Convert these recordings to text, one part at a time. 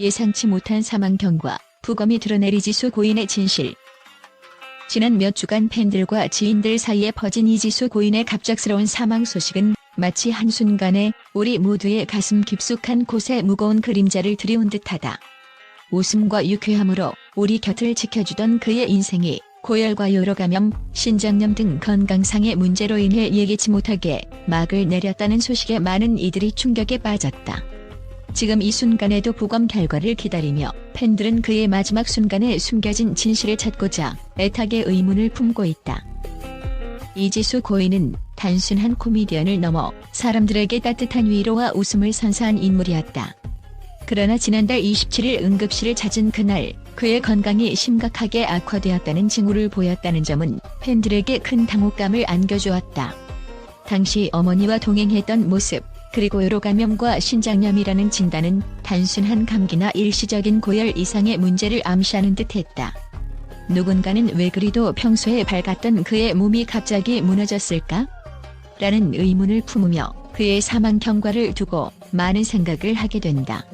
예상치 못한 사망 경과, 부검이 드러낼 이지수 고인의 진실. 지난 몇 주간 팬들과 지인들 사이에 퍼진 이지수 고인의 갑작스러운 사망 소식은 마치 한순간에 우리 모두의 가슴 깊숙한 곳에 무거운 그림자를 들이운 듯하다. 웃음과 유쾌함으로 우리 곁을 지켜주던 그의 인생이 고열과 요로감염, 신장염 등 건강상의 문제로 인해 예기치 못하게 막을 내렸다는 소식에 많은 이들이 충격에 빠졌다. 지금 이 순간에도 부검 결과를 기다리며 팬들은 그의 마지막 순간에 숨겨진 진실을 찾고자 애타게 의문을 품고 있다. 이지수 고인은 단순한 코미디언을 넘어 사람들에게 따뜻한 위로와 웃음을 선사한 인물이었다. 그러나 지난달 27일 응급실을 찾은 그날 그의 건강이 심각하게 악화되었다는 징후를 보였다는 점은 팬들에게 큰 당혹감을 안겨주었다. 당시 어머니와 동행했던 모습, 그리고 요로감염과 신장염이라는 진단은 단순한 감기나 일시적인 고열 이상의 문제를 암시하는 듯했다. 누군가는 왜 그리도 평소에 밝았던 그의 몸이 갑자기 무너졌을까? 라는 의문을 품으며 그의 사망 경과를 두고 많은 생각을 하게 된다.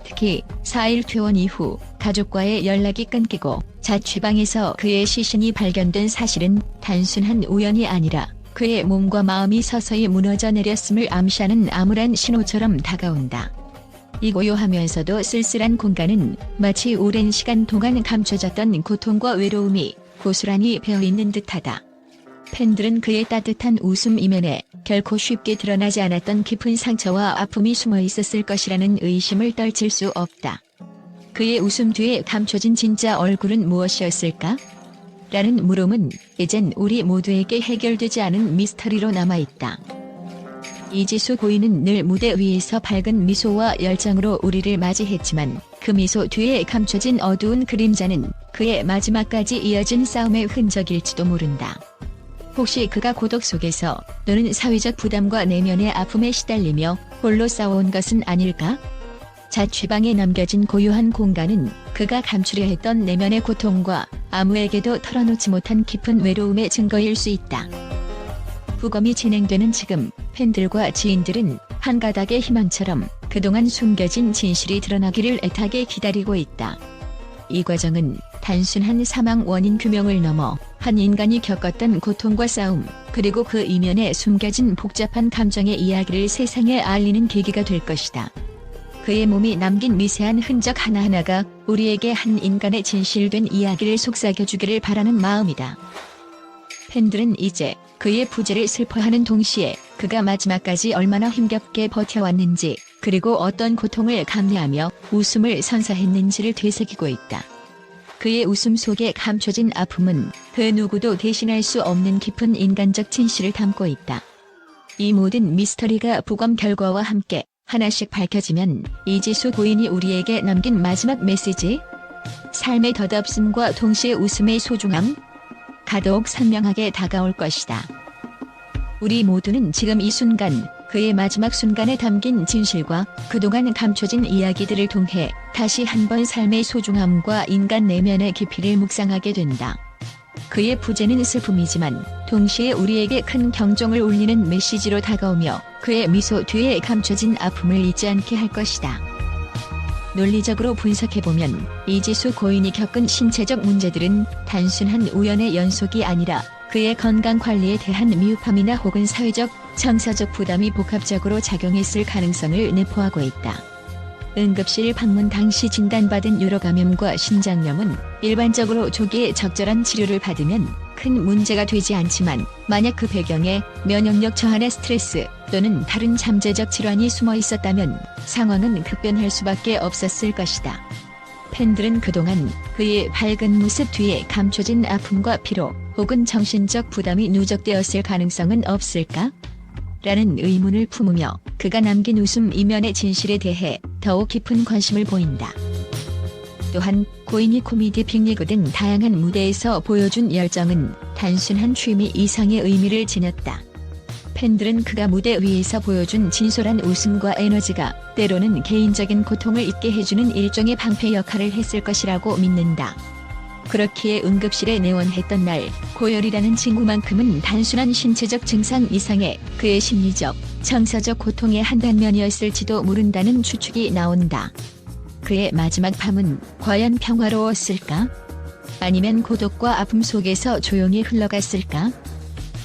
특히 4일 퇴원 이후 가족과의 연락이 끊기고 자취방에서 그의 시신이 발견된 사실은 단순한 우연이 아니라 그의 몸과 마음이 서서히 무너져 내렸음을 암시하는 암울한 신호처럼 다가온다. 이 고요하면서도 쓸쓸한 공간은 마치 오랜 시간 동안 감춰졌던 고통과 외로움이 고스란히 배어있는 듯하다. 팬들은 그의 따뜻한 웃음 이면에 결코 쉽게 드러나지 않았던 깊은 상처와 아픔이 숨어 있었을 것이라는 의심을 떨칠 수 없다. 그의 웃음 뒤에 감춰진 진짜 얼굴은 무엇이었을까? 라는 물음은 이젠 우리 모두에게 해결되지 않은 미스터리로 남아있다. 이지수 고인은 늘 무대 위에서 밝은 미소와 열정으로 우리를 맞이했지만 그 미소 뒤에 감춰진 어두운 그림자는 그의 마지막까지 이어진 싸움의 흔적일지도 모른다. 혹시 그가 고독 속에서 또는 사회적 부담과 내면의 아픔에 시달리며 홀로 싸워온 것은 아닐까? 자취방에 남겨진 고요한 공간은 그가 감추려 했던 내면의 고통과 아무에게도 털어놓지 못한 깊은 외로움의 증거일 수 있다. 부검이 진행되는 지금 팬들과 지인들은 한 가닥의 희망처럼 그동안 숨겨진 진실이 드러나기를 애타게 기다리고 있다. 이 과정은 단순한 사망 원인 규명을 넘어 한 인간이 겪었던 고통과 싸움, 그리고 그 이면에 숨겨진 복잡한 감정의 이야기를 세상에 알리는 계기가 될 것이다. 그의 몸이 남긴 미세한 흔적 하나하나가 우리에게 한 인간의 진실된 이야기를 속삭여주기를 바라는 마음이다. 팬들은 이제 그의 부재를 슬퍼하는 동시에 그가 마지막까지 얼마나 힘겹게 버텨왔는지, 그리고 어떤 고통을 감내하며 웃음을 선사했는지를 되새기고 있다. 그의 웃음 속에 감춰진 아픔은 그 누구도 대신할 수 없는 깊은 인간적 진실을 담고 있다. 이 모든 미스터리가 부검 결과와 함께 하나씩 밝혀지면 이지수 고인이 우리에게 남긴 마지막 메시지? 삶의 덧없음과 동시에 웃음의 소중함? 가독 선명하게 다가올 것이다. 우리 모두는 지금 이 순간, 그의 마지막 순간에 담긴 진실과 그동안 감춰진 이야기들을 통해 다시 한번 삶의 소중함과 인간 내면의 깊이를 묵상하게 된다. 그의 부재는 슬픔이지만 동시에 우리에게 큰 경종을 울리는 메시지로 다가오며 그의 미소 뒤에 감춰진 아픔을 잊지 않게 할 것이다. 논리적으로 분석해보면 이지수 고인이 겪은 신체적 문제들은 단순한 우연의 연속이 아니라 그의 건강관리에 대한 미흡함이나 혹은 사회적, 정서적 부담이 복합적으로 작용했을 가능성을 내포하고 있다. 응급실 방문 당시 진단받은 요로감염과 신장염은 일반적으로 조기에 적절한 치료를 받으면 큰 문제가 되지 않지만, 만약 그 배경에 면역력 저하나 스트레스 또는 다른 잠재적 질환이 숨어 있었다면 상황은 급변할 수밖에 없었을 것이다. 팬들은 그동안 그의 밝은 모습 뒤에 감춰진 아픔과 피로 혹은 정신적 부담이 누적되었을 가능성은 없을까? 라는 의문을 품으며 그가 남긴 웃음 이면의 진실에 대해 더욱 깊은 관심을 보인다. 또한 고인이 코미디 빅리그 등 다양한 무대에서 보여준 열정은 단순한 취미 이상의 의미를 지녔다. 팬들은 그가 무대 위에서 보여준 진솔한 웃음과 에너지가 때로는 개인적인 고통을 잊게 해주는 일종의 방패 역할을 했을 것이라고 믿는다. 그렇기에 응급실에 내원했던 날 고열이라는 징후만큼은 단순한 신체적 증상 이상의 그의 심리적, 정서적 고통의 한 단면이었을지도 모른다는 추측이 나온다. 그의 마지막 밤은 과연 평화로웠을까? 아니면 고독과 아픔 속에서 조용히 흘러갔을까?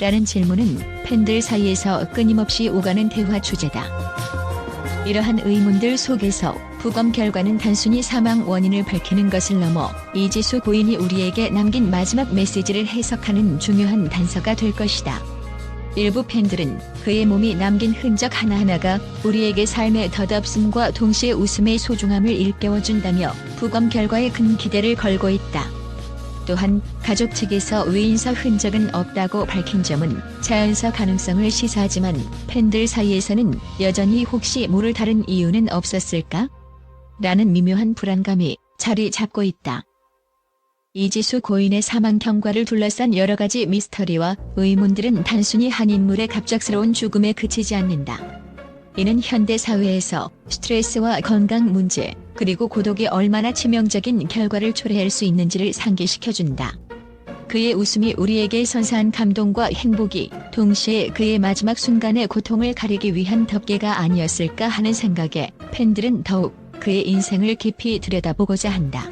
라는 질문은 팬들 사이에서 끊임없이 오가는 대화 주제다. 이러한 의문들 속에서 부검 결과는 단순히 사망 원인을 밝히는 것을 넘어 이지수 고인이 우리에게 남긴 마지막 메시지를 해석하는 중요한 단서가 될 것이다. 일부 팬들은 그의 몸이 남긴 흔적 하나하나가 우리에게 삶의 덧없음과 동시에 웃음의 소중함을 일깨워준다며 부검 결과에 큰 기대를 걸고 있다. 또한 가족 측에서 외인서 흔적은 없다고 밝힌 점은 자연사 가능성을 시사하지만 팬들 사이에서는 여전히 혹시 모를 다른 이유는 없었을까? 라는 미묘한 불안감이 자리 잡고 있다. 이지수 고인의 사망 경과를 둘러싼 여러 가지 미스터리와 의문들은 단순히 한 인물의 갑작스러운 죽음에 그치지 않는다. 이는 현대 사회에서 스트레스와 건강 문제, 그리고 고독이 얼마나 치명적인 결과를 초래할 수 있는지를 상기시켜준다. 그의 웃음이 우리에게 선사한 감동과 행복이 동시에 그의 마지막 순간의 고통을 가리기 위한 덮개가 아니었을까 하는 생각에 팬들은 더욱 그의 인생을 깊이 들여다보고자 한다.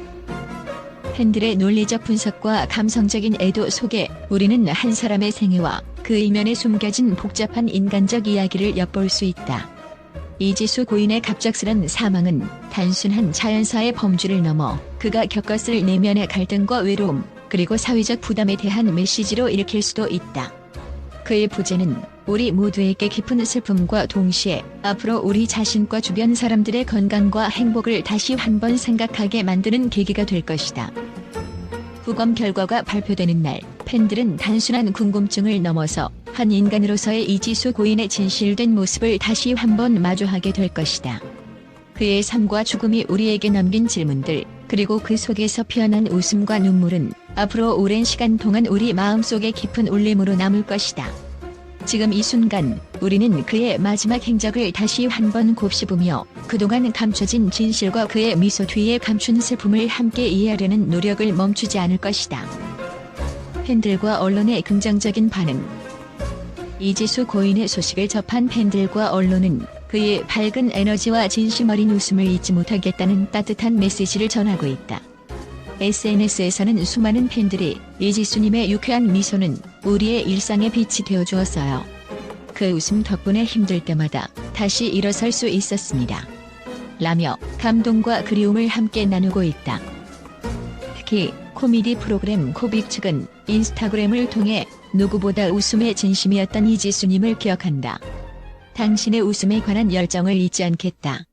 팬들의 논리적 분석과 감성적인 애도 속에 우리는 한 사람의 생애와 그 이면에 숨겨진 복잡한 인간적 이야기를 엿볼 수 있다. 이지수 고인의 갑작스런 사망은 단순한 자연사의 범주를 넘어 그가 겪었을 내면의 갈등과 외로움, 그리고 사회적 부담에 대한 메시지로 읽힐 수도 있다. 그의 부재는 우리 모두에게 깊은 슬픔과 동시에 앞으로 우리 자신과 주변 사람들의 건강과 행복을 다시 한번 생각하게 만드는 계기가 될 것이다. 부검 결과가 발표되는 날, 팬들은 단순한 궁금증을 넘어서 한 인간으로서의 이지수 고인의 진실된 모습을 다시 한번 마주하게 될 것이다. 그의 삶과 죽음이 우리에게 남긴 질문들, 그리고 그 속에서 피어난 웃음과 눈물은 앞으로 오랜 시간 동안 우리 마음속에 깊은 울림으로 남을 것이다. 지금 이 순간 우리는 그의 마지막 행적을 다시 한번 곱씹으며 그동안 감춰진 진실과 그의 미소 뒤에 감춘 슬픔을 함께 이해하려는 노력을 멈추지 않을 것이다. 팬들과 언론의 긍정적인 반응. 이지수 고인의 소식을 접한 팬들과 언론은 그의 밝은 에너지와 진심 어린 웃음을 잊지 못하겠다는 따뜻한 메시지를 전하고 있다. SNS에서는 수많은 팬들이 이지수님의 유쾌한 미소는 우리의 일상의 빛이 되어주었어요. 그 웃음 덕분에 힘들 때마다 다시 일어설 수 있었습니다. 라며 감동과 그리움을 함께 나누고 있다. 특히 코미디 프로그램 코빅 측은 인스타그램을 통해 누구보다 웃음의 진심이었던 이지수님을 기억한다. 당신의 웃음에 관한 열정을 잊지 않겠다.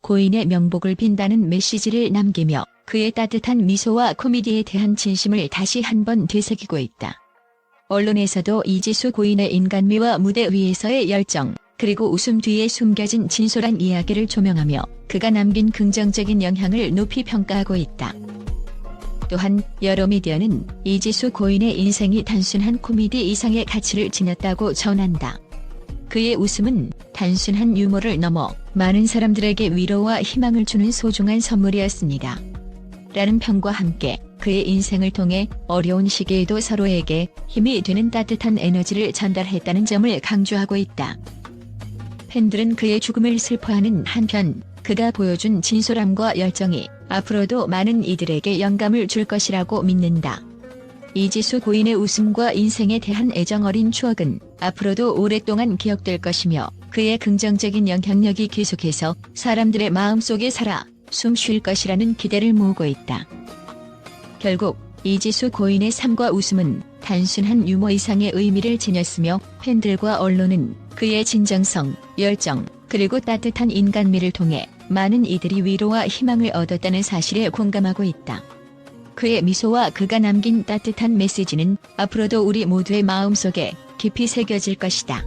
고인의 명복을 빈다는 메시지를 남기며 그의 따뜻한 미소와 코미디에 대한 진심을 다시 한번 되새기고 있다. 언론에서도 이지수 고인의 인간미와 무대 위에서의 열정, 그리고 웃음 뒤에 숨겨진 진솔한 이야기를 조명하며 그가 남긴 긍정적인 영향을 높이 평가하고 있다. 또한 여러 미디어는 이지수 고인의 인생이 단순한 코미디 이상의 가치를 지녔다고 전한다. 그의 웃음은 단순한 유머를 넘어 많은 사람들에게 위로와 희망을 주는 소중한 선물이었습니다. 라는 평과 함께 그의 인생을 통해 어려운 시기에도 서로에게 힘이 되는 따뜻한 에너지를 전달했다는 점을 강조하고 있다. 팬들은 그의 죽음을 슬퍼하는 한편 그가 보여준 진솔함과 열정이 앞으로도 많은 이들에게 영감을 줄 것이라고 믿는다. 이지수 고인의 웃음과 인생에 대한 애정 어린 추억은 앞으로도 오랫동안 기억될 것이며 그의 긍정적인 영향력이 계속해서 사람들의 마음속에 살아 숨 쉴 것이라는 기대를 모으고 있다. 결국 이지수 고인의 삶과 웃음은 단순한 유머 이상의 의미를 지녔으며 팬들과 언론은 그의 진정성, 열정, 그리고 따뜻한 인간미를 통해 많은 이들이 위로와 희망을 얻었다는 사실에 공감하고 있다. 그의 미소와 그가 남긴 따뜻한 메시지는 앞으로도 우리 모두의 마음속에 깊이 새겨질 것이다.